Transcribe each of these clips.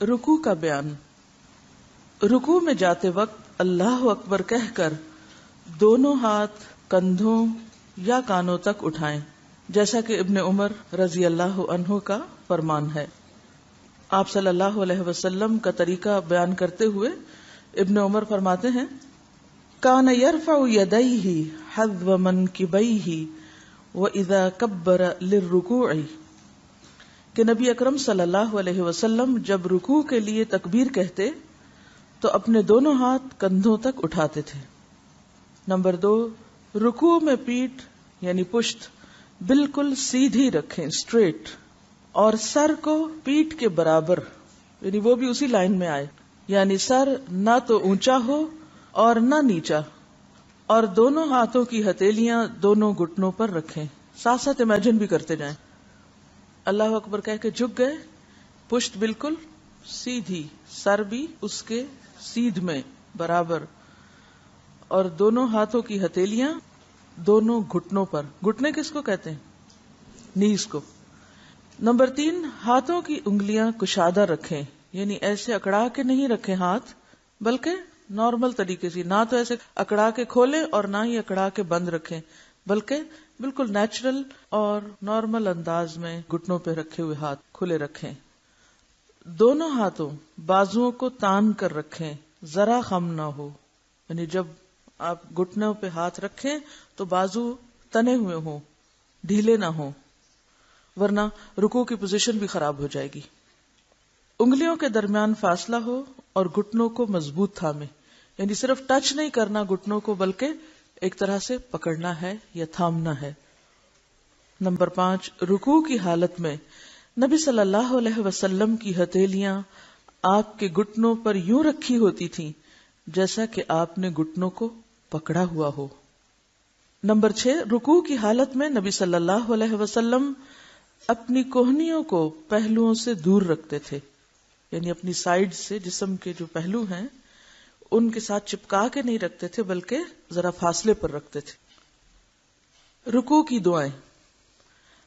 رکوع کا بیان۔ رکوع میں جاتے وقت اللہ اکبر کہہ کر دونوں ہاتھ کندھوں یا کانوں تک اٹھائیں، جیسا کہ ابن عمر رضی اللہ عنہ کا فرمان ہے۔ آپ صلی اللہ علیہ وسلم کا طریقہ بیان کرتے ہوئے ابن عمر فرماتے ہیں، کان یرفع یدیہ حذو منکبیہ واذا کبر للرکوع، کہ نبی اکرم صلی اللہ علیہ وسلم جب رکوع کے لیے تکبیر کہتے تو اپنے دونوں ہاتھ کندھوں تک اٹھاتے تھے۔ نمبر 2، رکوع میں پیٹھ یعنی پشت بالکل سیدھی رکھیں، اسٹریٹ، اور سر کو پیٹھ کے برابر، یعنی وہ بھی اسی لائن میں آئے، یعنی سر نہ تو اونچا ہو اور نہ نیچا، اور دونوں ہاتھوں کی ہتھیلیاں دونوں گھٹنوں پر رکھیں۔ ساتھ ساتھ امیجن بھی کرتے جائیں، اللہ اکبر کہہ کے جھک گئے، پشت بالکل سیدھی، سر بھی اس کے سیدھ میں برابر، اور دونوں ہاتھوں کی ہتھیلیاں دونوں گھٹنوں پر۔ گھٹنے کس کو کہتے ہیں؟ نیز کو۔ نمبر 3، ہاتھوں کی انگلیاں کشادہ رکھیں، یعنی ایسے اکڑا کے نہیں رکھیں ہاتھ، بلکہ نارمل طریقے سے، نہ تو ایسے اکڑا کے کھولیں اور نہ ہی اکڑا کے بند رکھیں، بلکہ بالکل نیچرل اور نارمل انداز میں گھٹنوں پہ رکھے ہوئے ہاتھ کھلے رکھیں۔ دونوں ہاتھوں بازوؤں کو تان کر رکھیں، ذرا خم نہ ہو، یعنی جب آپ گھٹنوں پہ ہاتھ رکھیں تو بازو تنے ہوئے ہوں، ڈھیلے نہ ہوں، ورنہ رکوع کی پوزیشن بھی خراب ہو جائے گی۔ انگلیوں کے درمیان فاصلہ ہو اور گھٹنوں کو مضبوط تھامے، یعنی صرف ٹچ نہیں کرنا گھٹنوں کو، بلکہ ایک طرح سے پکڑنا ہے یا تھامنا ہے۔ نمبر 5، رکوع کی حالت میں نبی صلی اللہ علیہ وسلم کی ہتھیلیاں آپ کے گھٹنوں پر یوں رکھی ہوتی تھیں جیسا کہ آپ نے گھٹنوں کو پکڑا ہوا ہو۔ نمبر 6، رکوع کی حالت میں نبی صلی اللہ علیہ وسلم اپنی کوہنیوں کو پہلوؤں سے دور رکھتے تھے، یعنی اپنی سائیڈ سے جسم کے جو پہلو ہیں ان کے ساتھ چپکا کے نہیں رکھتے تھے، بلکہ ذرا فاصلے پر رکھتے تھے۔ رکوع کی دعائیں۔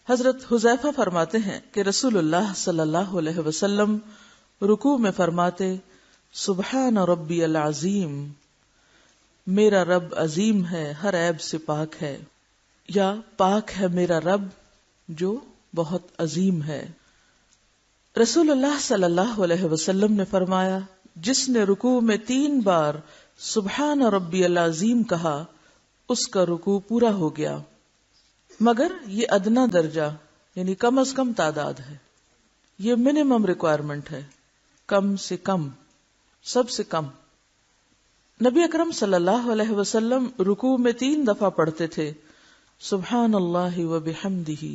حضرت حذیفہ فرماتے ہیں کہ رسول اللہ صلی اللہ علیہ وسلم رکوع میں فرماتے، سبحان ربی العظیم، میرا رب عظیم ہے، ہر عیب سے پاک ہے، یا پاک ہے میرا رب جو بہت عظیم ہے۔ رسول اللہ صلی اللہ علیہ وسلم نے فرمایا، جس نے رکوع میں 3 بار سبحان ربی العظیم کہا اس کا رکوع پورا ہو گیا، مگر یہ ادنا درجہ یعنی کم از کم تعداد ہے، یہ منیمم ریکوائرمنٹ ہے، کم سے کم، سب سے کم۔ نبی اکرم صلی اللہ علیہ وسلم رکوع میں 3 دفعہ پڑھتے تھے، سبحان اللہ و بحمدہ۔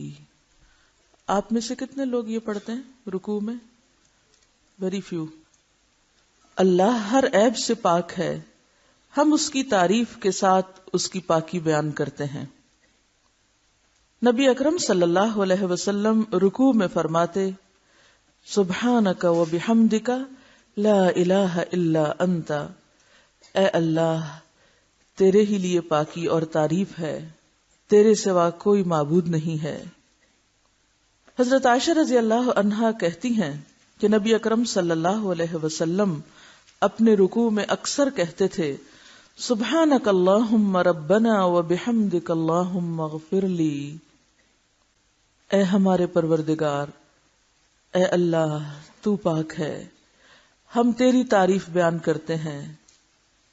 آپ میں سے کتنے لوگ یہ پڑھتے ہیں رکوع میں؟ Very few. اللہ ہر عیب سے پاک ہے، ہم اس کی تعریف کے ساتھ اس کی پاکی بیان کرتے ہیں۔ نبی اکرم صلی اللہ علیہ وسلم رکوع میں فرماتے، سبحانک و بحمدک لا الہ الا انت، اے اللہ تیرے ہی لیے پاکی اور تعریف ہے، تیرے سوا کوئی معبود نہیں ہے۔ حضرت عائشہ رضی اللہ عنہا کہتی ہیں کہ نبی اکرم صلی اللہ علیہ وسلم اپنے رکوع میں اکثر کہتے تھے، سبحانک اللہم ربنا و بحمدک اللہم اغفر لی، اے ہمارے پروردگار، اے اللہ تو پاک ہے، ہم تیری تعریف بیان کرتے ہیں،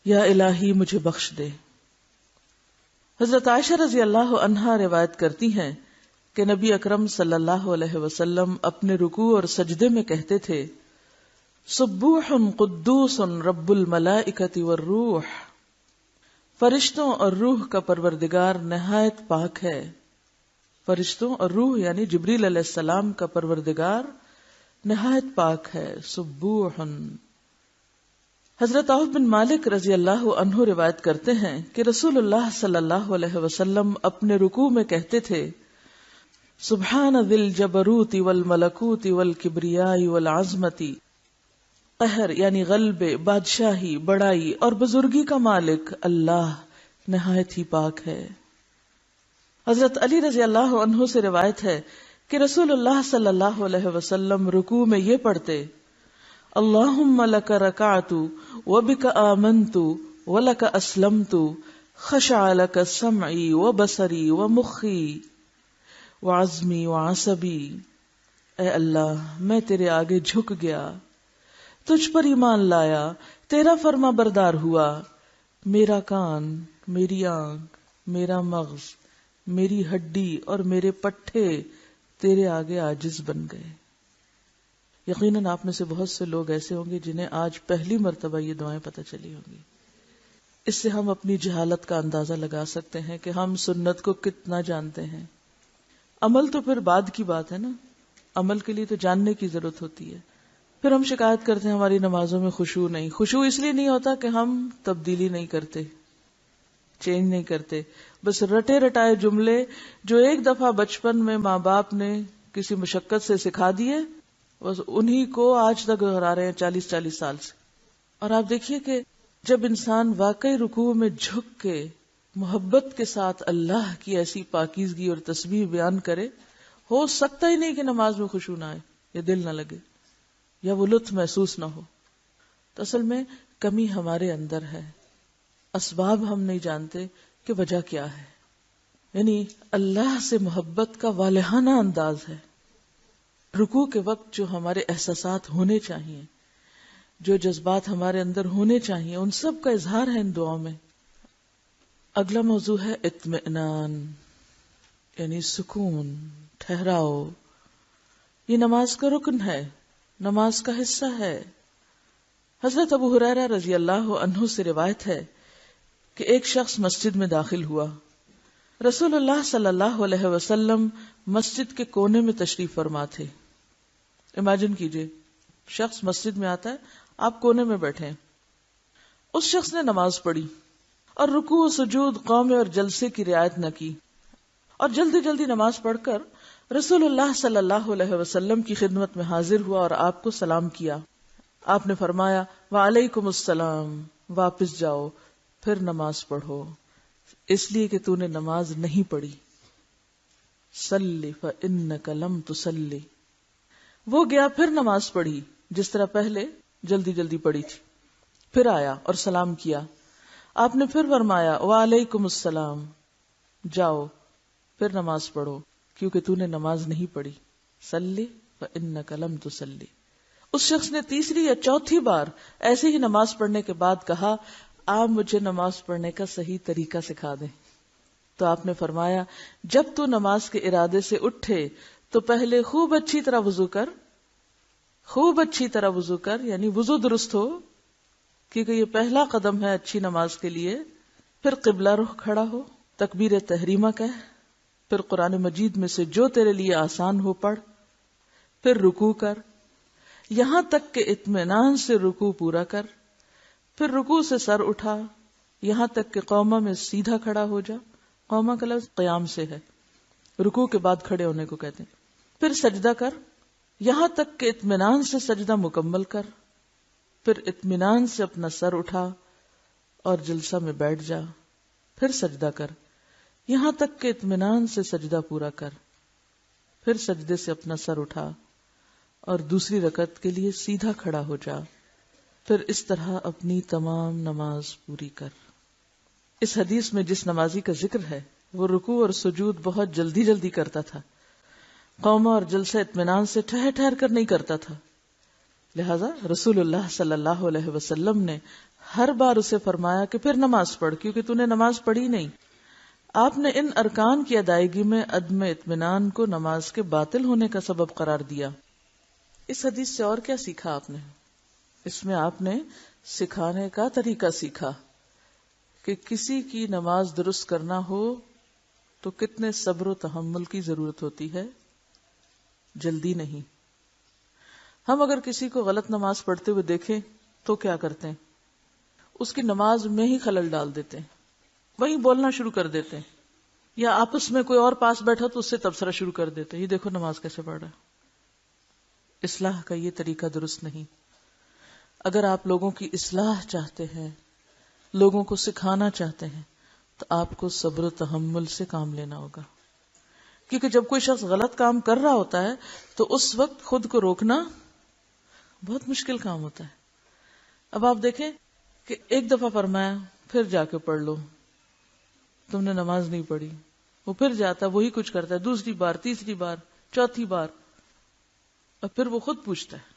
یا الہی مجھے بخش دے۔ حضرت عائشہ رضی اللہ عنہا روایت کرتی ہیں کہ نبی اکرم صلی اللہ علیہ وسلم اپنے رکوع اور سجدے میں کہتے تھے، سبوح قدوس رب الملائکۃ والروح، فرشتوں اور روح کا پروردگار نہایت پاک ہے۔ فرشتوں اور روح یعنی جبریل علیہ السلام کا پروردگار نہایت پاک ہے، سبوح۔ حضرت عوف بن مالک رضی اللہ عنہ روایت کرتے ہیں کہ رسول اللہ صلی اللہ علیہ وسلم اپنے رکوع میں کہتے تھے، سبحان ذی الجبروت والملکوت والکبریاء والعظمت، قہر یعنی غلبے، بادشاہی، بڑائی اور بزرگی کا مالک اللہ نہایت ہی پاک ہے۔ حضرت علی رضی اللہ عنہ سے روایت ہے کہ رسول اللہ صلی اللہ علیہ وسلم رکوع میں یہ پڑھتے، اللہم لک رکعت وبک آمنت ولک اسلمت خشع لک سمعی وبصری ومخی وعزمی وعصبی. اے اللہ میں تیرے آگے جھک گیا، تجھ پر ایمان لایا، تیرا فرما بردار ہوا. میرا کان، میری آنکھ، میرا مغز، میری ہڈی اور میرے پٹھے تیرے آگے عاجز بن گئے. یقیناً آپ میں سے بہت سے لوگ ایسے ہوں گے جنہیں آج پہلی مرتبہ یہ دعائیں پتہ چلی ہوں گی. اس سے ہم اپنی جہالت کا اندازہ لگا سکتے ہیں کہ ہم سنت کو کتنا جانتے ہیں. عمل تو پھر بعد کی بات ہے نا، عمل کے لیے تو جاننے کی ضرورت ہوتی ہے. پھر ہم شکایت کرتے ہیں ہماری نمازوں میں خشوع نہیں. خشوع اس لیے نہیں ہوتا کہ ہم تبدیلی نہیں کرتے، چینج نہیں کرتے. بس رٹے رٹائے جملے جو ایک دفعہ بچپن میں ماں باپ نے کسی مشقت سے سکھا دیے، بس انہی کو آج تک دہرا رہے ہیں 40 سال سے. اور آپ دیکھیے کہ جب انسان واقعی رکوع میں جھک کے محبت کے ساتھ اللہ کی ایسی پاکیزگی اور تسبیح بیان کرے، ہو سکتا ہی نہیں کہ نماز میں خشوع نہ آئے یا دل نہ لگے یا وہ لطف محسوس نہ ہو. تو اصل میں کمی ہمارے اندر ہے، اسباب ہم نہیں جانتے کہ وجہ کیا ہے. یعنی اللہ سے محبت کا والہانہ انداز ہے. رکوع کے وقت جو ہمارے احساسات ہونے چاہیے، جو جذبات ہمارے اندر ہونے چاہیے، ان سب کا اظہار ہے ان دعاؤں میں. اگلا موضوع ہے اطمئنان، یعنی سکون، ٹھہراؤ. یہ نماز کا رکن ہے، نماز کا حصہ ہے. حضرت ابو ہریرہ رضی اللہ عنہ سے روایت ہے کہ ایک شخص مسجد میں داخل ہوا. رسول اللہ صلی اللہ علیہ وسلم مسجد کے کونے میں تشریف فرما تھے. امیجن کیجئے شخص مسجد میں آتا ہے، آپ کونے میں بیٹھے ہیں. اس شخص نے نماز پڑھی اور رکوع، سجود، قوم اور جلسے کی رعایت نہ کی، اور جلدی جلدی نماز پڑھ کر رسول اللہ صلی اللہ علیہ وسلم کی خدمت میں حاضر ہوا اور آپ کو سلام کیا. آپ نے فرمایا وعلیکم السلام، واپس جاؤ، پھر نماز پڑھو، اس لیے کہ تو نے نماز نہیں پڑھی. صلی فإنک لم تصلی. وہ گیا، پھر نماز پڑھی جس طرح پہلے جلدی جلدی پڑھی تھی. پھر آیا اور سلام کیا. آپ نے پھر فرمایا وعلیکم السلام، جاؤ پھر نماز پڑھو کیونکہ تو نے نماز نہیں پڑھی. صلی فإنک لم تصلی. اس شخص نے تیسری یا چوتھی بار ایسے ہی نماز پڑھنے کے بعد کہا آپ مجھے نماز پڑھنے کا صحیح طریقہ سکھا دیں. تو آپ نے فرمایا جب تو نماز کے ارادے سے اٹھے تو پہلے خوب اچھی طرح وضو کر، خوب اچھی طرح وضو کر، یعنی وضو درست ہو کیونکہ یہ پہلا قدم ہے اچھی نماز کے لیے. پھر قبلہ رخ کھڑا ہو، تکبیر تحریمہ کہہ، پھر قرآن مجید میں سے جو تیرے لیے آسان ہو پڑھ، پھر رکوع کر، یہاں تک کہ اطمینان سے رکوع پورا کر، پھر رکوع سے سر اٹھا یہاں تک کہ قومہ میں سیدھا کھڑا ہو جا. قومہ کا لفظ قیام سے ہے، رکوع کے بعد کھڑے ہونے کو کہتے ہیں. پھر سجدہ کر یہاں تک کہ اطمینان سے سجدہ مکمل کر، پھر اطمینان سے اپنا سر اٹھا اور جلسہ میں بیٹھ جا. پھر سجدہ کر یہاں تک کہ اطمینان سے سجدہ پورا کر، پھر سجدے سے اپنا سر اٹھا اور دوسری رکعت کے لیے سیدھا کھڑا ہو جا. پھر اس طرح اپنی تمام نماز پوری کر. اس حدیث میں جس نمازی کا ذکر ہے وہ رکوع اور سجود بہت جلدی جلدی کرتا تھا، قومہ اور جلسہ اطمینان سے ٹھہر ٹھہر کر نہیں کرتا تھا. لہذا رسول اللہ صلی اللہ علیہ وسلم نے ہر بار اسے فرمایا کہ پھر نماز پڑھ کیونکہ تو نے نماز پڑھی نہیں. آپ نے ان ارکان کی ادائیگی میں عدم اطمینان کو نماز کے باطل ہونے کا سبب قرار دیا. اس حدیث سے اور کیا سیکھا آپ نے؟ اس میں آپ نے سکھانے کا طریقہ سیکھا کہ کسی کی نماز درست کرنا ہو تو کتنے صبر و تحمل کی ضرورت ہوتی ہے، جلدی نہیں. ہم اگر کسی کو غلط نماز پڑھتے ہوئے دیکھیں تو کیا کرتے ہیں؟ اس کی نماز میں ہی خلل ڈال دیتے ہیں، وہیں بولنا شروع کر دیتے ہیں، یا آپس میں کوئی اور پاس بیٹھا تو اس سے تبصرہ شروع کر دیتے ہیں، یہ دیکھو نماز کیسے پڑھ رہا ہے. اصلاح کا یہ طریقہ درست نہیں. اگر آپ لوگوں کی اصلاح چاہتے ہیں، لوگوں کو سکھانا چاہتے ہیں، تو آپ کو صبر و تحمل سے کام لینا ہوگا. کیونکہ جب کوئی شخص غلط کام کر رہا ہوتا ہے تو اس وقت خود کو روکنا بہت مشکل کام ہوتا ہے. اب آپ دیکھیں کہ ایک دفعہ فرمایا پھر جا کے پڑھ لو، تم نے نماز نہیں پڑھی. وہ پھر جاتا ہے وہی کچھ کرتا ہے، دوسری بار، تیسری بار، چوتھی بار، اور پھر وہ خود پوچھتا ہے.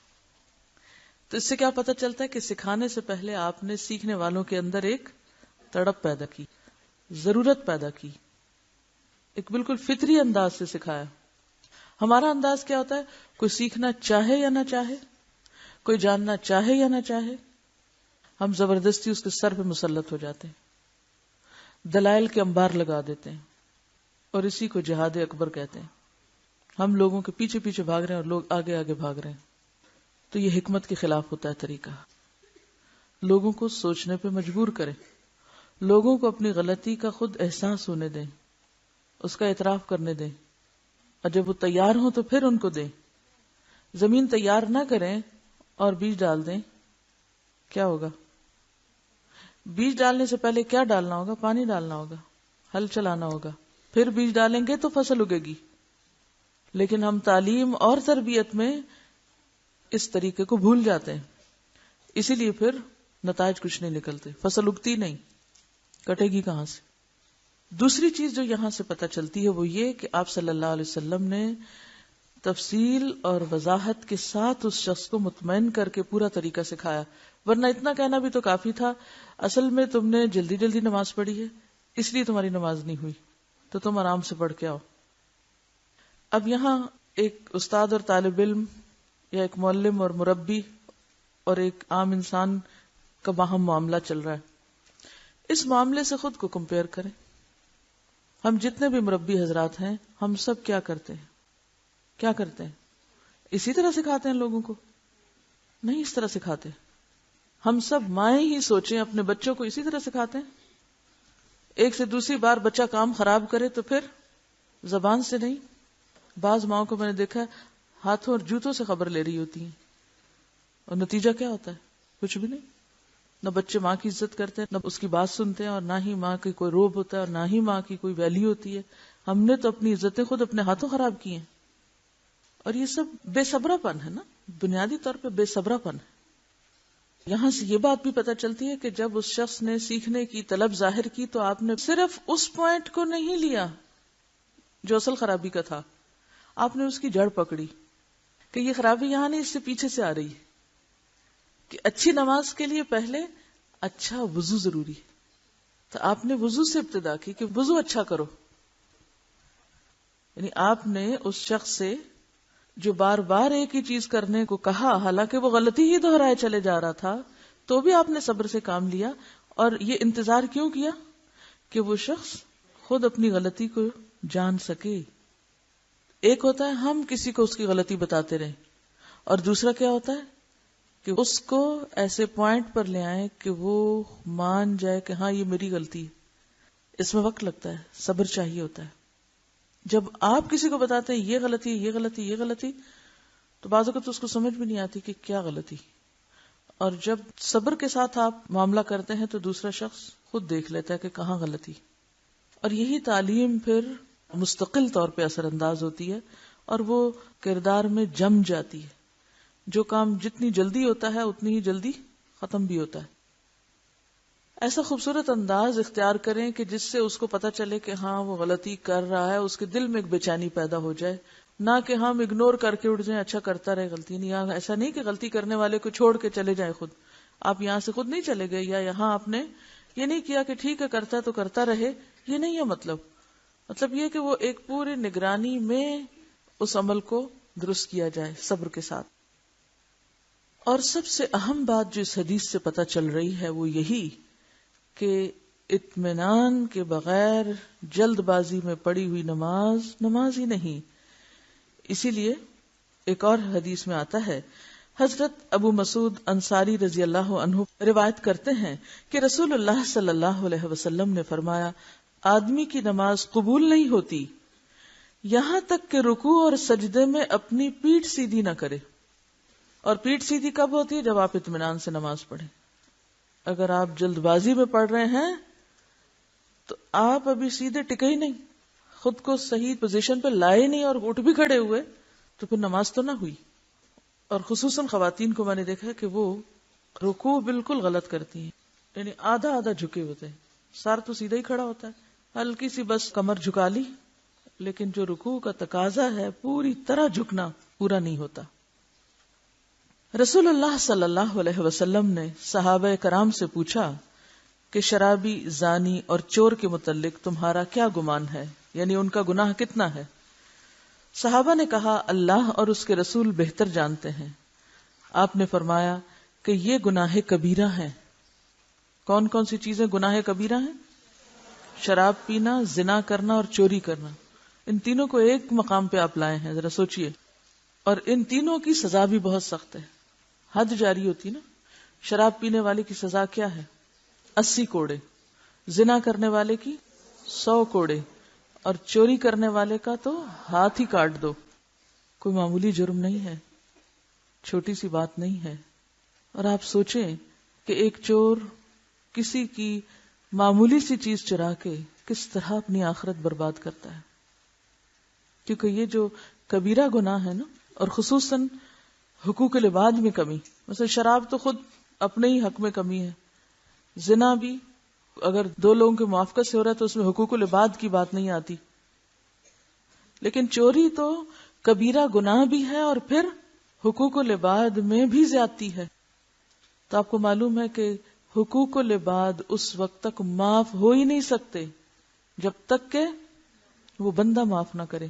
تو اس سے کیا پتہ چلتا ہے کہ سکھانے سے پہلے آپ نے سیکھنے والوں کے اندر ایک تڑپ پیدا کی، ضرورت پیدا کی، ایک بالکل فطری انداز سے سکھایا. ہمارا انداز کیا ہوتا ہے؟ کوئی سیکھنا چاہے یا نہ چاہے، کوئی جاننا چاہے یا نہ چاہے، ہم زبردستی اس کے سر پہ مسلط ہو جاتے ہیں، دلائل کے انبار لگا دیتے ہیں، اور اسی کو جہاد اکبر کہتے ہیں. ہم لوگوں کے پیچھے پیچھے بھاگ رہے ہیں اور لوگ آگے آگے بھاگ رہے ہیں. تو یہ حکمت کے خلاف ہوتا ہے طریقہ. لوگوں کو سوچنے پہ مجبور کریں، لوگوں کو اپنی غلطی کا خود احساس ہونے دیں، اس کا اعتراف کرنے دیں، اور جب وہ تیار ہوں تو پھر ان کو دیں. زمین تیار نہ کریں اور بیج ڈال دیں، کیا ہوگا؟ بیج ڈالنے سے پہلے کیا ڈالنا ہوگا؟ پانی ڈالنا ہوگا، ہل چلانا ہوگا، پھر بیج ڈالیں گے تو فصل اگے گی. لیکن ہم تعلیم اور تربیت میں اس طریقے کو بھول جاتے ہیں، اسی لیے پھر نتائج کچھ نہیں نکلتے، فصل اگتی نہیں، کٹے گی کہاں سے؟ دوسری چیز جو یہاں سے پتہ چلتی ہے وہ یہ کہ آپ صلی اللہ علیہ وسلم نے تفصیل اور وضاحت کے ساتھ اس شخص کو مطمئن کر کے پورا طریقہ سکھایا. ورنہ اتنا کہنا بھی تو کافی تھا، اصل میں تم نے جلدی جلدی نماز پڑھی ہے اس لیے تمہاری نماز نہیں ہوئی، تو تم آرام سے پڑھ کے آؤ. اب یہاں ایک استاد اور طالب علم یا ایک معلم اور مربی اور ایک عام انسان کا باہم معاملہ چل رہا ہے. اس معاملے سے خود کو کمپیئر کریں. ہم جتنے بھی مربی حضرات ہیں ہم سب کیا کرتے ہیں؟ کیا کرتے ہیں؟ اسی طرح سکھاتے ہیں لوگوں کو؟ نہیں اس طرح سکھاتے. ہم سب مائیں ہی سوچیں اپنے بچوں کو اسی طرح سکھاتے ہیں. ایک سے دوسری بار بچہ کام خراب کرے تو پھر زبان سے نہیں، بعض ماؤں کو میں نے دیکھا ہاتھوں اور جوتوں سے خبر لے رہی ہوتی ہیں، اور نتیجہ کیا ہوتا ہے؟ کچھ بھی نہیں. نہ بچے ماں کی عزت کرتے ہیں، نہ اس کی بات سنتے ہیں، اور نہ ہی ماں کی کوئی روب ہوتا ہے، اور نہ ہی ماں کی کوئی ویلیو ہوتی ہے. ہم نے تو اپنی عزتیں خود اپنے ہاتھوں خراب کی ہیں. اور یہ سب بے صبرا پن ہے نا، بنیادی طور پہ بے صبرا پن ہے. یہاں سے یہ بات بھی پتہ چلتی ہے کہ جب اس شخص نے سیکھنے کی طلب ظاہر کی تو آپ نے صرف اس پوائنٹ کو نہیں لیا جو اصل خرابی کا تھا، آپ نے اس کی جڑ پکڑی کہ یہ خرابی یہاں نہیں، اس سے پیچھے سے آ رہی ہے. کہ اچھی نماز کے لیے پہلے اچھا وضو ضروری ہے، تو آپ نے وضو سے ابتدا کی کہ وضو اچھا کرو. یعنی آپ نے اس شخص سے جو بار بار ایک ہی چیز کرنے کو کہا، حالانکہ وہ غلطی ہی دہرائے چلے جا رہا تھا، تو بھی آپ نے صبر سے کام لیا. اور یہ انتظار کیوں کیا؟ کہ وہ شخص خود اپنی غلطی کو جان سکے. ایک ہوتا ہے ہم کسی کو اس کی غلطی بتاتے رہیں، اور دوسرا کیا ہوتا ہے کہ اس کو ایسے پوائنٹ پر لے آئیں کہ وہ مان جائے کہ ہاں یہ میری غلطی ہے. اس میں وقت لگتا ہے، صبر چاہیے ہوتا ہے. جب آپ کسی کو بتاتے ہیں یہ غلطی، یہ غلطی، یہ غلطی، تو بعض اوقات تو اس کو سمجھ بھی نہیں آتی کہ کیا غلطی. اور جب صبر کے ساتھ آپ معاملہ کرتے ہیں تو دوسرا شخص خود دیکھ لیتا ہے کہ کہاں غلطی. اور یہی تعلیم پھر مستقل طور پہ اثر انداز ہوتی ہے اور وہ کردار میں جم جاتی ہے. جو کام جتنی جلدی ہوتا ہے اتنی ہی جلدی ختم بھی ہوتا ہے. ایسا خوبصورت انداز اختیار کریں کہ جس سے اس کو پتہ چلے کہ ہاں وہ غلطی کر رہا ہے، اس کے دل میں ایک بے چینی پیدا ہو جائے، نہ کہ ہم اگنور کر کے اٹھ جائیں اچھا کرتا رہے غلطی نہیں. ایسا نہیں کہ غلطی کرنے والے کو چھوڑ کے چلے جائیں خود. آپ یہاں سے خود نہیں چلے گئے، یا یہاں آپ نے یہ نہیں کیا کہ ٹھیک ہے کرتا ہے تو کرتا رہے. یہ نہیں ہے مطلب یہ کہ وہ ایک پوری نگرانی میں اس عمل کو درست کیا جائے صبر کے ساتھ. اور سب سے اہم بات جو اس حدیث سے پتہ چل رہی ہے وہ یہی کہ اطمینان کے بغیر جلد بازی میں پڑی ہوئی نماز ہی نہیں. اسی لیے ایک اور حدیث میں آتا ہے، حضرت ابو مسعود انصاری رضی اللہ عنہ روایت کرتے ہیں کہ رسول اللہ صلی اللہ علیہ وسلم نے فرمایا، آدمی کی نماز قبول نہیں ہوتی یہاں تک کہ رکوع اور سجدے میں اپنی پیٹھ سیدھی نہ کرے. اور پیٹھ سیدھی کب ہوتی ہے؟ جب آپ اطمینان سے نماز پڑھیں. اگر آپ جلد بازی میں پڑھ رہے ہیں تو آپ ابھی سیدھے ٹکے ہی نہیں، خود کو صحیح پوزیشن پہ لائے نہیں اور اٹھ بھی کھڑے ہوئے، تو پھر نماز تو نہ ہوئی. اور خصوصاً خواتین کو میں نے دیکھا ہے کہ وہ رکوع بالکل غلط کرتی ہیں، یعنی آدھا آدھا جھکے ہوتے ہیں، سر تو سیدھا ہی کھڑا ہوتا ہے، ہلکی سی بس کمر جھکا لی، لیکن جو رکوع کا تقاضا ہے پوری طرح جھکنا پورا نہیں ہوتا۔ رسول اللہ صلی اللہ علیہ وسلم نے صحابہ کرام سے پوچھا کہ شرابی، زانی اور چور کے متعلق تمہارا کیا گمان ہے، یعنی ان کا گناہ کتنا ہے؟ صحابہ نے کہا اللہ اور اس کے رسول بہتر جانتے ہیں۔ آپ نے فرمایا کہ یہ گناہ کبیرہ ہیں۔ کون کون سی چیزیں گناہ کبیرہ ہیں؟ شراب پینا، زنا کرنا اور چوری کرنا، ان تینوں کو ایک مقام پہ آپ لائے ہیں، ذرا سوچئے، اور ان تینوں کی سزا بھی بہت سخت ہے، حد جاری ہوتی نا۔ شراب پینے والے کی سزا کیا ہے؟ 80 کوڑے، زنا کرنے والے کی 100 کوڑے، اور چوری کرنے والے کا تو ہاتھ ہی کاٹ دو۔ کوئی معمولی جرم نہیں ہے، چھوٹی سی بات نہیں ہے۔ اور آپ سوچیں کہ ایک چور کسی کی معمولی سی چیز چرا کے کس طرح اپنی آخرت برباد کرتا ہے، کیونکہ یہ جو کبیرہ گناہ ہے نا، اور خصوصاً حقوق العباد میں کمی، مثلا شراب تو خود اپنے ہی حق میں کمی ہے، زنا بھی اگر 2 لوگوں کے موافقت سے ہو رہا ہے تو اس میں حقوق العباد کی بات نہیں آتی، لیکن چوری تو کبیرہ گناہ بھی ہے اور پھر حقوق العباد میں بھی زیادتی ہے۔ تو آپ کو معلوم ہے کہ حقوق العباد اس وقت تک معاف ہو ہی نہیں سکتے جب تک کہ وہ بندہ معاف نہ کرے،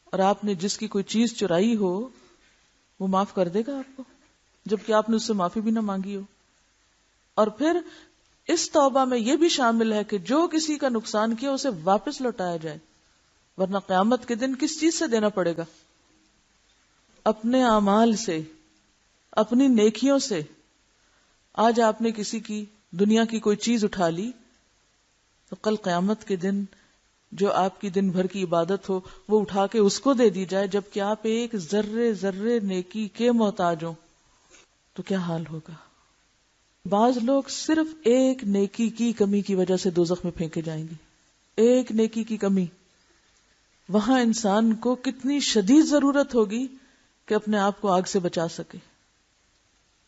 اور آپ نے جس کی کوئی چیز چرائی ہو وہ معاف کر دے گا آپ کو جبکہ آپ نے اس سے معافی بھی نہ مانگی ہو۔ اور پھر اس توبہ میں یہ بھی شامل ہے کہ جو کسی کا نقصان کیا اسے واپس لوٹایا جائے، ورنہ قیامت کے دن کس چیز سے دینا پڑے گا؟ اپنے اعمال سے، اپنی نیکیوں سے۔ آج آپ نے کسی کی دنیا کی کوئی چیز اٹھا لی تو کل قیامت کے دن جو آپ کی دن بھر کی عبادت ہو وہ اٹھا کے اس کو دے دی جائے، جبکہ آپ ایک ذرے ذرے نیکی کے محتاج ہوں، تو کیا حال ہوگا؟ بعض لوگ صرف ایک نیکی کی کمی کی وجہ سے دوزخ میں پھینکے جائیں گے، ایک نیکی کی کمی۔ وہاں انسان کو کتنی شدید ضرورت ہوگی کہ اپنے آپ کو آگ سے بچا سکے۔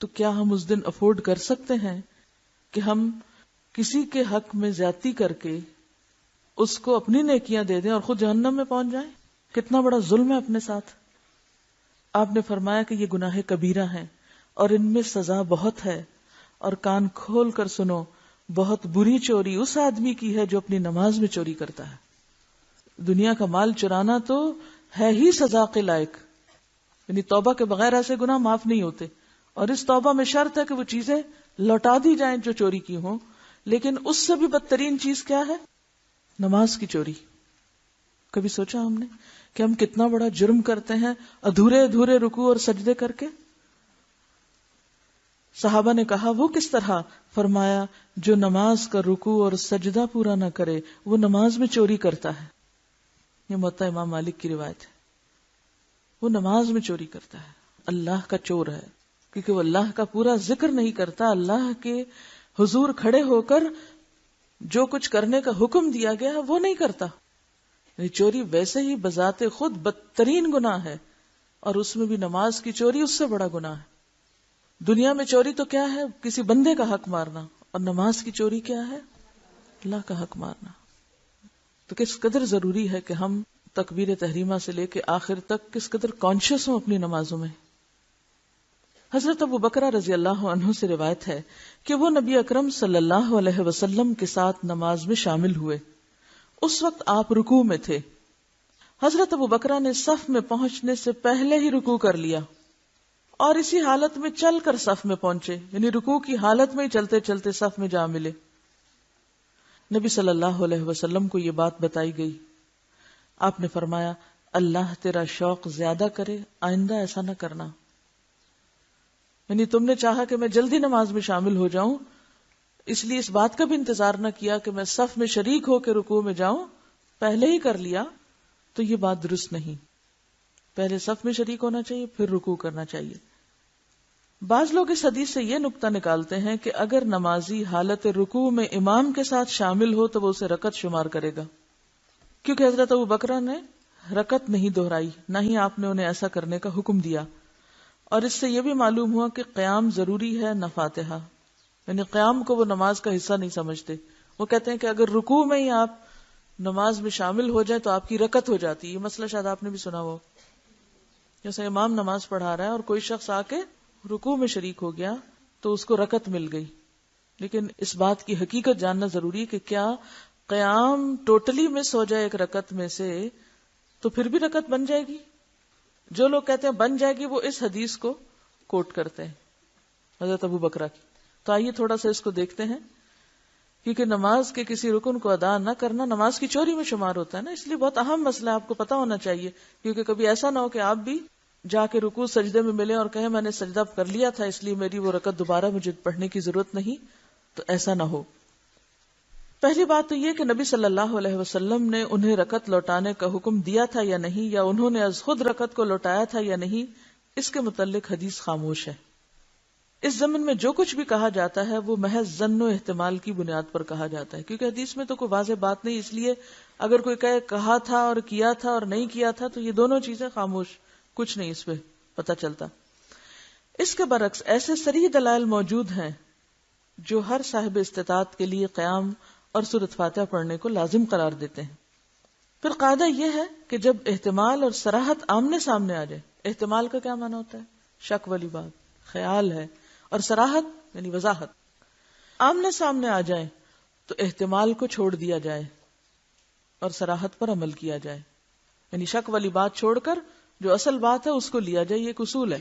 تو کیا ہم اس دن افورڈ کر سکتے ہیں کہ ہم کسی کے حق میں زیادتی کر کے اس کو اپنی نیکیاں دے دیں اور خود جہنم میں پہنچ جائیں؟ کتنا بڑا ظلم ہے اپنے ساتھ۔ آپ نے فرمایا کہ یہ گناہ کبیرہ ہیں اور ان میں سزا بہت ہے، اور کان کھول کر سنو، بہت بری چوری اس آدمی کی ہے جو اپنی نماز میں چوری کرتا ہے۔ دنیا کا مال چرانا تو ہے ہی سزا کے لائق، یعنی توبہ کے بغیر ایسے گناہ معاف نہیں ہوتے، اور اس توبہ میں شرط ہے کہ وہ چیزیں لوٹا دی جائیں جو چوری کی ہوں۔ لیکن اس سے بھی بدترین چیز کیا ہے؟ نماز کی چوری۔ کبھی سوچا ہم نے کہ ہم کتنا بڑا جرم کرتے ہیں ادھورے ادھورے رکوع اور سجدے کر کے؟ صحابہ نے کہا وہ کس طرح؟ فرمایا جو نماز کا رکوع اور سجدہ پورا نہ کرے وہ نماز میں چوری کرتا ہے۔ یہ موطا امام مالک کی روایت ہے، وہ نماز میں چوری کرتا ہے، اللہ کا چور ہے، کیونکہ وہ اللہ کا پورا ذکر نہیں کرتا، اللہ کے حضور کھڑے ہو کر جو کچھ کرنے کا حکم دیا گیا ہے وہ نہیں کرتا۔ یعنی چوری ویسے ہی بذات خود بدترین گناہ ہے، اور اس میں بھی نماز کی چوری اس سے بڑا گناہ ہے۔ دنیا میں چوری تو کیا ہے؟ کسی بندے کا حق مارنا، اور نماز کی چوری کیا ہے؟ اللہ کا حق مارنا۔ تو کس قدر ضروری ہے کہ ہم تکبیر تحریمہ سے لے کے آخر تک کس قدر کانشیس ہوں اپنی نمازوں میں۔ حضرت ابو بکرہ رضی اللہ عنہ سے روایت ہے کہ وہ نبی اکرم صلی اللہ علیہ وسلم کے ساتھ نماز میں شامل ہوئے۔ اس وقت آپ رکوع میں تھے۔ حضرت ابو بکرہ نے صف میں پہنچنے سے پہلے ہی رکوع کر لیا اور اسی حالت میں چل کر صف میں پہنچے، یعنی رکوع کی حالت میں ہی چلتے چلتے صف میں جا ملے۔ نبی صلی اللہ علیہ وسلم کو یہ بات بتائی گئی۔ آپ نے فرمایا اللہ تیرا شوق زیادہ کرے، آئندہ ایسا نہ کرنا۔ یعنی تم نے چاہا کہ میں جلدی نماز میں شامل ہو جاؤں، اس لیے اس بات کا بھی انتظار نہ کیا کہ میں صف میں شریک ہو کے رکوع میں جاؤں، پہلے ہی کر لیا، تو یہ بات درست نہیں۔ پہلے صف میں شریک ہونا چاہیے، پھر رکوع کرنا چاہیے۔ بعض لوگ اس حدیث سے یہ نقطہ نکالتے ہیں کہ اگر نمازی حالت رکوع میں امام کے ساتھ شامل ہو تو وہ اسے رکعت شمار کرے گا، کیونکہ حضرت ابو بکرہ نے رکعت نہیں دہرائی، نہ ہی آپ نے انہیں ایسا کرنے کا حکم دیا۔ اور اس سے یہ بھی معلوم ہوا کہ قیام ضروری ہے نہ فاتحہ، یعنی قیام کو وہ نماز کا حصہ نہیں سمجھتے. وہ کہتے ہیں کہ اگر رکوع میں ہی آپ نماز میں شامل ہو جائے تو آپ کی رکعت ہو جاتی ہے. یہ مسئلہ شاید آپ نے بھی سنا ہو، جیسے امام نماز پڑھا رہا ہے اور کوئی شخص آ کے رکوع میں شریک ہو گیا تو اس کو رکعت مل گئی. لیکن اس بات کی حقیقت جاننا ضروری ہے کہ کیا قیام ٹوٹلی مس ہو جائے ایک رکعت میں سے تو پھر بھی رکعت بن جائے گی؟ جو لوگ کہتے ہیں بن جائے گی وہ اس حدیث کو کوٹ کرتے ہیں حضرت ابو بکرہ کی. تو آئیے تھوڑا سا اس کو دیکھتے ہیں، کیونکہ نماز کے کسی رکن کو ادا نہ کرنا نماز کی چوری میں شمار ہوتا ہے نا، اس لیے بہت اہم مسئلہ آپ کو پتا ہونا چاہیے. کیونکہ کبھی ایسا نہ ہو کہ آپ بھی جا کے رکوع سجدے میں ملے اور کہیں میں نے سجدہ کر لیا تھا اس لیے میری وہ رکعت دوبارہ مجھے پڑھنے کی ضرورت نہیں، تو ایسا نہ ہو. پہلی بات تو یہ کہ نبی صلی اللہ علیہ وسلم نے انہیں رکعت لوٹانے کا حکم دیا تھا یا نہیں، یا انہوں نے از خود رکعت کو لوٹایا تھا یا نہیں، اس کے متعلق حدیث خاموش ہے. اس ضمن میں جو کچھ بھی کہا جاتا ہے وہ محض ظن و احتمال کی بنیاد پر کہا جاتا ہے، کیونکہ حدیث میں تو کوئی واضح بات نہیں. اس لیے اگر کوئی کہے کہا تھا اور کیا تھا اور نہیں کیا تھا تو یہ دونوں چیزیں خاموش، کچھ نہیں اس پہ پتہ چلتا. اس کے برعکس ایسے صریح دلائل موجود ہیں جو ہر صاحب استطاعت کے لیے قیام اور سورۃ فاتحہ پڑھنے کو لازم قرار دیتے ہیں. پھر قاعدہ یہ ہے کہ جب احتمال اور صراحت آمنے سامنے آ جائے، احتمال کا کیا معنی ہوتا ہے؟ شک والی بات، خیال ہے، اور صراحت یعنی وضاحت. آمنے سامنے آ جائیں تو احتمال کو چھوڑ دیا جائے اور صراحت پر عمل کیا جائے، یعنی شک والی بات چھوڑ کر جو اصل بات ہے اس کو لیا جائے. یہ ایک اصول ہے.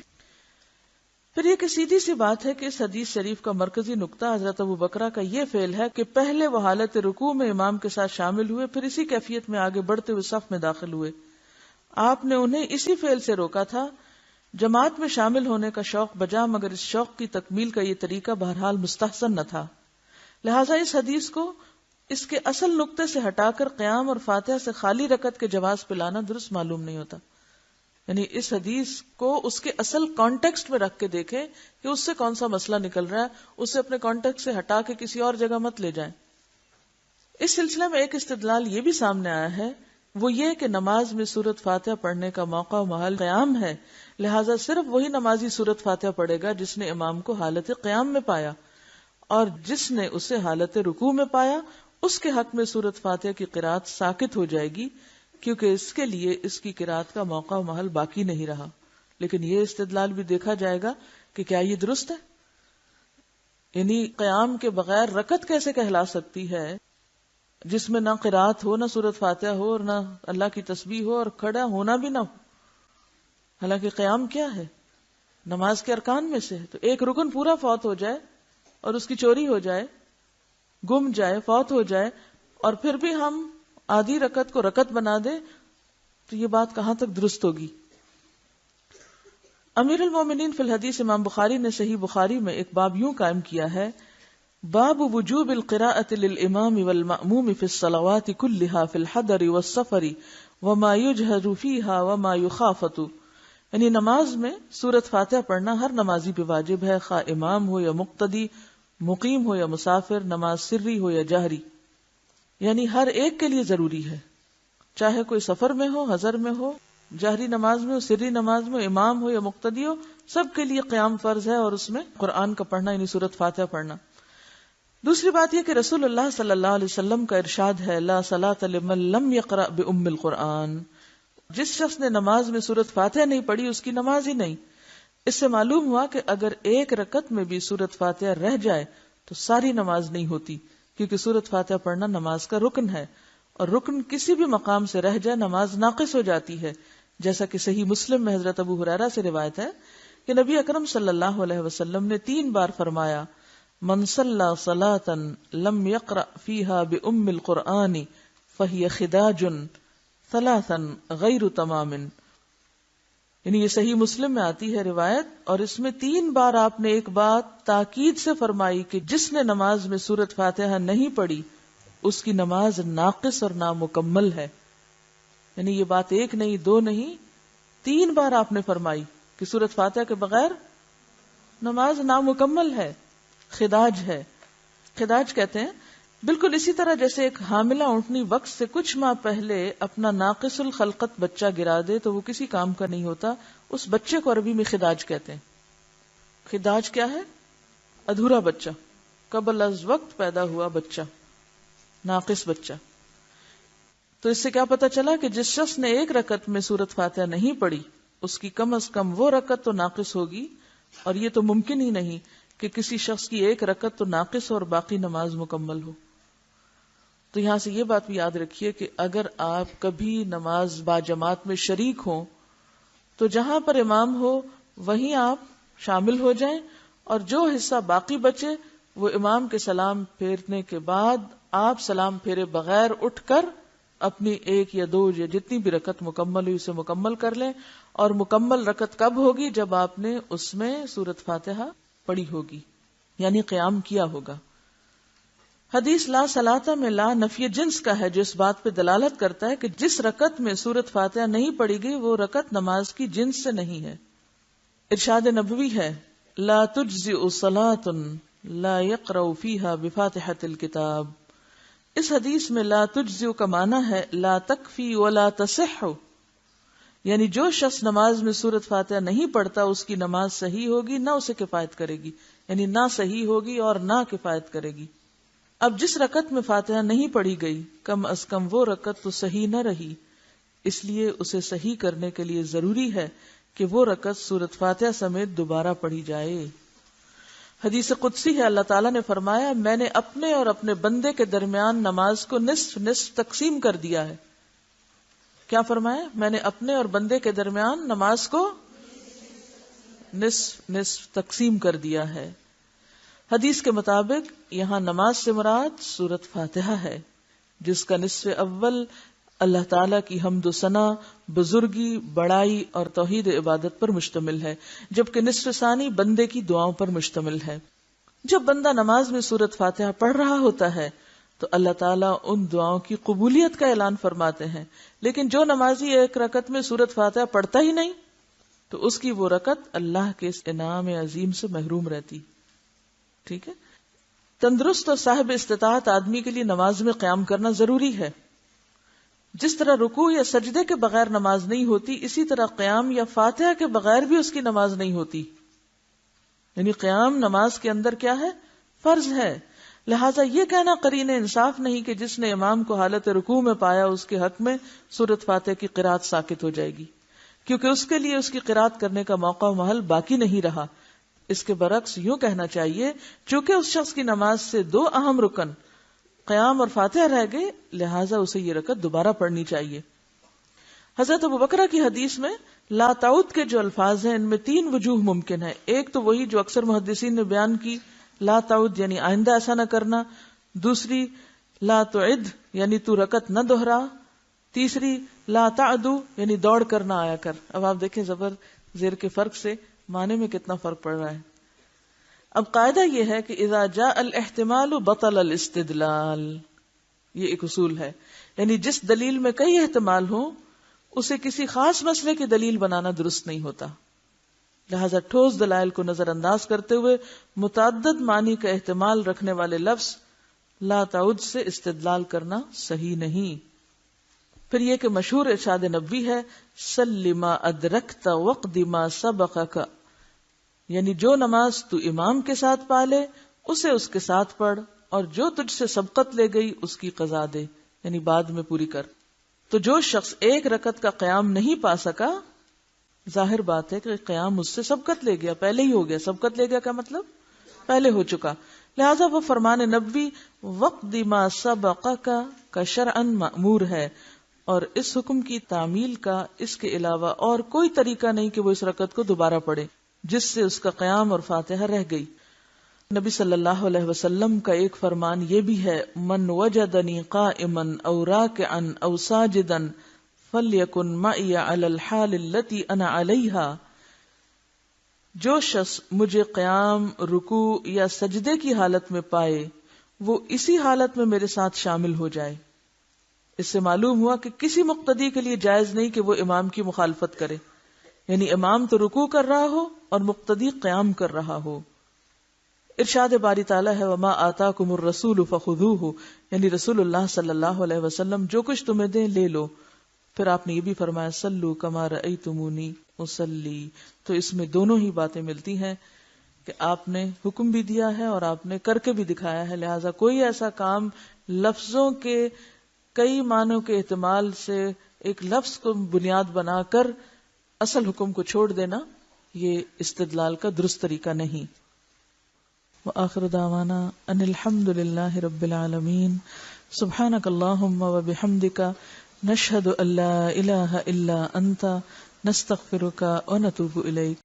پھر یہ کہ سیدھی سی بات ہے کہ اس حدیث شریف کا مرکزی نقطہ حضرت ابو بکرہ کا یہ فعل ہے کہ پہلے وہ حالت رکوع میں امام کے ساتھ شامل ہوئے، پھر اسی کیفیت میں آگے بڑھتے ہوئے صف میں داخل ہوئے. آپ نے انہیں اسی فعل سے روکا تھا. جماعت میں شامل ہونے کا شوق بجا، مگر اس شوق کی تکمیل کا یہ طریقہ بہرحال مستحسن نہ تھا. لہٰذا اس حدیث کو اس کے اصل نقطے سے ہٹا کر قیام اور فاتحہ سے خالی رکعت کے جواز پہ لانا درست معلوم نہیں ہوتا. یعنی اس حدیث کو اس کے اصل کانٹیکسٹ میں رکھ کے دیکھیں کہ اس سے کون سا مسئلہ نکل رہا ہے، اسے اپنے کانٹیکسٹ سے ہٹا کے کسی اور جگہ مت لے جائیں. اس سلسلے میں ایک استدلال یہ بھی سامنے آیا ہے، وہ یہ کہ نماز میں سورۃ فاتحہ پڑھنے کا موقع و محل قیام ہے، لہٰذا صرف وہی نمازی سورۃ فاتحہ پڑھے گا جس نے امام کو حالت قیام میں پایا، اور جس نے اسے حالت رکوع میں پایا اس کے حق میں سورۃ فاتحہ کی قرات ساقط ہو جائے گی، کیونکہ اس کے لیے اس کی قرات کا موقع و محل باقی نہیں رہا. لیکن یہ استدلال بھی دیکھا جائے گا کہ کیا یہ درست ہے؟ یعنی قیام کے بغیر رکعت کیسے کہلا سکتی ہے جس میں نہ قرات ہو، نہ سورۃ فاتحہ ہو، اور نہ اللہ کی تسبیح ہو، اور کھڑا ہونا بھی نہ ہو؟ حالانکہ قیام کیا ہے؟ نماز کے ارکان میں سے ہے. تو ایک رکن پورا فوت ہو جائے اور اس کی چوری ہو جائے، گم جائے، فوت ہو جائے، اور پھر بھی ہم آدھی رکعت کو رکعت بنا دے تو یہ بات کہاں تک درست ہوگی؟ امیر المومنین فی الحدیث امام بخاری نے صحیح بخاری میں ایک باب یوں قائم کیا ہے، باب وجوب القراءۃ للامام والمأموم فی الصلوات كلها فی الحضر والسفر وما یجہر فیہا وما یخافت. یعنی نماز میں سورۃ فاتحہ پڑھنا ہر نمازی پہ واجب ہے، خواہ امام ہو یا مقتدی، مقیم ہو یا مسافر، نماز سری ہو یا جہری. یعنی ہر ایک کے لیے ضروری ہے، چاہے کوئی سفر میں ہو، حضر میں ہو، جہری نماز میں ہو، سری نماز میں، امام ہو یا مقتدی ہو، سب کے لیے قیام فرض ہے، اور اس میں قرآن کا پڑھنا یعنی سورۃ فاتحہ پڑھنا. دوسری بات یہ کہ رسول اللہ صلی اللہ علیہ وسلم کا ارشاد ہے، لا صلاۃ لمن لم یقرأ بأم القرآن. جس شخص نے نماز میں سورۃ فاتحہ نہیں پڑھی اس کی نماز ہی نہیں. اس سے معلوم ہوا کہ اگر ایک رکعت میں بھی سورۃ فاتحہ رہ جائے تو ساری نماز نہیں ہوتی، کیونکہ سورۃ فاتحہ پڑھنا نماز کا رکن ہے، اور رکن کسی بھی مقام سے رہ جائے نماز ناقص ہو جاتی ہے. جیسا کہ صحیح مسلم میں حضرت ابو ہریرہ سے روایت ہے کہ نبی اکرم صلی اللہ علیہ وسلم نے 3 بار فرمایا، من صلی صلاة لم یقرأ فیہا بأم القرآن فہی خداج ثلاثا غیر تمام. یعنی یہ صحیح مسلم میں آتی ہے روایت، اور اس میں 3 بار آپ نے ایک بات تاکید سے فرمائی کہ جس نے نماز میں سورۃ فاتحہ نہیں پڑھی اس کی نماز ناقص اور نامکمل ہے. یعنی یہ بات 1 نہیں 2 نہیں 3 بار آپ نے فرمائی کہ سورۃ فاتحہ کے بغیر نماز نامکمل ہے، خداج ہے. خداج کہتے ہیں بالکل اسی طرح جیسے ایک حاملہ اونٹنی وقت سے کچھ ماہ پہلے اپنا ناقص الخلقت بچہ گرا دے تو وہ کسی کام کا نہیں ہوتا، اس بچے کو عربی میں خداج کہتے ہیں. خداج کیا ہے؟ ادھورا بچہ، قبل از وقت پیدا ہوا بچہ، ناقص بچہ. تو اس سے کیا پتا چلا کہ جس شخص نے ایک رکعت میں سورۃ فاتحہ نہیں پڑھی اس کی کم از کم وہ رکعت تو ناقص ہوگی، اور یہ تو ممکن ہی نہیں کہ کسی شخص کی ایک رکعت تو ناقص اور باقی نماز مکمل ہو. تو یہاں سے یہ بات بھی یاد رکھیے کہ اگر آپ کبھی نماز با جماعت میں شریک ہوں تو جہاں پر امام ہو وہیں آپ شامل ہو جائیں، اور جو حصہ باقی بچے وہ امام کے سلام پھیرنے کے بعد آپ سلام پھیرے بغیر اٹھ کر اپنی ایک یا دو یا جتنی بھی رکعت مکمل ہوئی اسے مکمل کر لیں. اور مکمل رکعت کب ہوگی؟ جب آپ نے اس میں سورۃ فاتحہ پڑھی ہوگی، یعنی قیام کیا ہوگا. حدیث لا صلاۃ میں لا نفی جنس کا ہے، جو اس بات پہ دلالت کرتا ہے کہ جس رکعت میں سورۃ فاتحہ نہیں پڑھی گئی وہ رکعت نماز کی جنس سے نہیں ہے. ارشاد نبوی ہے لا تجزئ صلاۃ لا یقرأ فیہا بفاتحۃ الکتاب. اس حدیث میں لا تجزئ کا معنی ہے لا تکفی ولا تصح، یعنی جو شخص نماز میں سورۃ فاتحہ نہیں پڑھتا اس کی نماز صحیح ہوگی نہ اسے کفایت کرے گی، یعنی نہ صحیح ہوگی اور نہ کفایت کرے گی. اب جس رکعت میں فاتحہ نہیں پڑھی گئی کم از کم وہ رکعت تو صحیح نہ رہی، اس لیے اسے صحیح کرنے کے لیے ضروری ہے کہ وہ رکعت سورۃ فاتحہ سمیت دوبارہ پڑھی جائے. حدیث قدسی ہے، اللہ تعالیٰ نے فرمایا میں نے اپنے اور اپنے بندے کے درمیان نماز کو نصف نصف تقسیم کر دیا ہے. کیا فرمایا؟ میں نے اپنے اور بندے کے درمیان نماز کو نصف نصف تقسیم کر دیا ہے. حدیث کے مطابق یہاں نماز سے مراد سورۃ فاتحہ ہے، جس کا نصف اول اللہ تعالیٰ کی حمد و ثنا، بزرگی، بڑائی اور توحید عبادت پر مشتمل ہے، جبکہ نصف ثانی بندے کی دعاؤں پر مشتمل ہے. جب بندہ نماز میں سورۃ فاتحہ پڑھ رہا ہوتا ہے تو اللہ تعالیٰ ان دعاؤں کی قبولیت کا اعلان فرماتے ہیں، لیکن جو نمازی ایک رکعت میں سورۃ فاتحہ پڑھتا ہی نہیں تو اس کی وہ رکعت اللہ کے اس انعام عظیم سے محروم رہتی. ٹھیک ہے. تندرست اور صاحب استطاعت آدمی کے لیے نماز میں قیام کرنا ضروری ہے. جس طرح رکوع یا سجدے کے بغیر نماز نہیں ہوتی، اسی طرح قیام یا فاتحہ کے بغیر بھی اس کی نماز نہیں ہوتی. یعنی قیام نماز کے اندر کیا ہے؟ فرض ہے. لہٰذا یہ کہنا قرین انصاف نہیں کہ جس نے امام کو حالت رکوع میں پایا اس کے حق میں سورۃ فاتحہ کی قرات ساقط ہو جائے گی، کیونکہ اس کے لیے اس کی قرات کرنے کا موقع و محل باقی نہیں رہا. اس کے برعکس یوں کہنا چاہیے چونکہ اس شخص کی نماز سے دو اہم رکن قیام اور فاتحہ رہ گئے، لہٰذا اسے یہ رکعت دوبارہ پڑھنی چاہیے. حضرت ابوبکر کی حدیث میں لا تعود کے جو الفاظ ہیں ان میں تین وجوہ ممکن ہے. ایک تو وہی جو اکثر محدثین نے بیان کی، لا تعود یعنی آئندہ ایسا نہ کرنا. دوسری لا تعد یعنی تو رکعت نہ دوہرا. تیسری لا تعدو یعنی دوڑ کر نہ آیا کر. اب آپ دیکھیں زبر زیر کے فرق سے معنی میں کتنا فرق پڑ رہا ہے. اب قاعدہ یہ ہے کہ اذا جاء الاحتمال بطل الاستدلال، یہ ایک اصول ہے. یعنی جس دلیل میں کئی احتمال ہوں اسے کسی خاص مسئلے کی دلیل بنانا درست نہیں ہوتا. لہذا ٹھوس دلائل کو نظر انداز کرتے ہوئے متعدد معنی کا احتمال رکھنے والے لفظ لا تعود سے استدلال کرنا صحیح نہیں. پھر یہ کہ مشہور ارشاد نبوی ہے صلی ما ادرکت وقد ما سبقک، یعنی جو نماز تو امام کے ساتھ پالے اسے اس کے ساتھ پڑھ، اور جو تجھ سے سبقت لے گئی اس کی قضا دے، یعنی بعد میں پوری کر. تو جو شخص ایک رکعت کا قیام نہیں پا سکا، ظاہر بات ہے کہ قیام اس سے سبقت لے گیا، پہلے ہی ہو گیا. سبقت لے گیا کا مطلب پہلے ہو چکا. لہذا وہ فرمان نبوی وقد ما سبقک کا شرعاً مأمور ہے، اور اس حکم کی تعمیل کا اس کے علاوہ اور کوئی طریقہ نہیں کہ وہ اس رکعت کو دوبارہ پڑھے جس سے اس کا قیام اور فاتحہ رہ گئی. نبی صلی اللہ علیہ وسلم کا ایک فرمان یہ بھی ہے من وجدنی قائما او راکعا او ساجدا فلیکن معی علی الحال التي انا علیہا. جو شخص مجھے قیام، رکوع یا سجدے کی حالت میں پائے وہ اسی حالت میں میرے ساتھ شامل ہو جائے. اس سے معلوم ہوا کہ کسی مقتدی کے لیے جائز نہیں کہ وہ امام کی مخالفت کرے، یعنی امام تو رکوع کر رہا ہو اور مقتدی قیام کر رہا ہو. ارشاد باری تعالیٰ ہے وما آتاکم الرسول فخذوہ، یعنی رسول اللہ صلی اللہ علیہ وسلم جو کچھ تمہیں دیں لے لو. پھر آپ نے یہ بھی فرمایا صلو کما رأیتمونی اصلی. تو اس میں دونوں ہی باتیں ملتی ہیں کہ آپ نے حکم بھی دیا ہے اور آپ نے کر کے بھی دکھایا ہے. لہٰذا کوئی ایسا کام لفظوں کے کئی معنوں کے احتمال سے ایک لفظ کو بنیاد بنا کر اصل حکم کو چھوڑ دینا، یہ استدلال کا درست طریقہ نہیں. وآخر دعوانا ان الحمد للہ رب العالمین. سبحانک اللہم وبحمدک نشہد ان لا الہ الا انت نستغفرک ونتوب الیک.